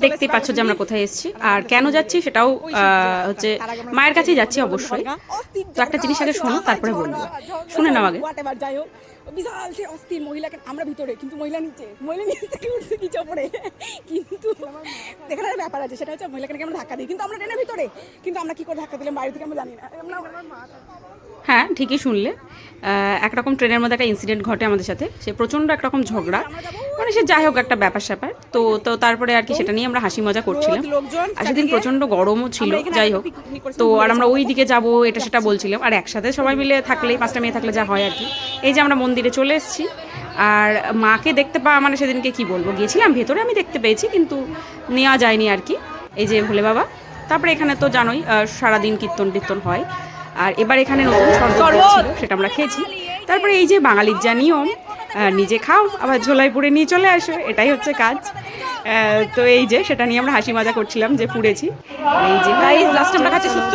দেখতেই পাচ্ছ যে আমরা কোথায় এসেছি আর কেন যাচ্ছি সেটাও হচ্ছে মায়ের কাছেই যাচ্ছি অবশ্যই। তো একটা জিনিস আগে শোনো তারপরে বলবো, শুনে নাও আগে। যাই হোক, বিশাল সে অস্থির মহিলাকে, আমরা ভিতরে কিন্তু মহিলা নিচে থেকে উঠতে কি চপড়ে, কিন্তু এখানে একটা ব্যাপার আছে, সেটা হচ্ছে মহিলাকে আমরা ধাক্কা দিই, কিন্তু আমরা ট্রেনের ভিতরে, কিন্তু আমরা কি করে ধাক্কা দিলাম বাইরে থেকে আমরা জানি না। হ্যাঁ ঠিকই শুনলে, একরকম ট্রেনের মধ্যে একটা ইনসিডেন্ট ঘটে আমাদের সাথে, সে প্রচণ্ড একরকম ঝগড়া, মানে সে যাই হোক একটা ব্যাপার স্যাপার, তো তারপরে আর কি সেটা নিয়ে আমরা হাসি মজা করছিলাম। আর সেদিন প্রচণ্ড গরমও ছিল, যাই হোক। তো আর আমরা ওই দিকে যাবো এটা সেটা বলছিলাম, আর একসাথে সবাই মিলে থাকলে 5টা মেয়ে থাকলে যা হয় আর কি। এই যে আমরা মন্দিরে চলে এসেছি, আর মাকে দেখতে পাওয়া মানে সেদিনকে কি বলবো, গিয়েছিলাম ভেতরে, আমি দেখতে পেয়েছি কিন্তু নেওয়া যায়নি আর কি। এই যে ভোলে বাবা, তারপরে এখানে তো জানোই সারাদিন কীর্তন হয়, আর এবার এখানে নতুন শরবত ছিল সেটা আমরা খেয়েছি। তারপরে এই যে বাঙালির যা নিয়ম, নিজে খাও আবার ঝোলায় পুড়ে নিয়ে চলে আসো, এটাই হচ্ছে কাজ। তো এই যে সেটা নিয়ে আমরা হাসি মজা করছিলাম যে পুড়েছি। এই যে লাস্ট আমরা খাচ্ছি সুস্থ।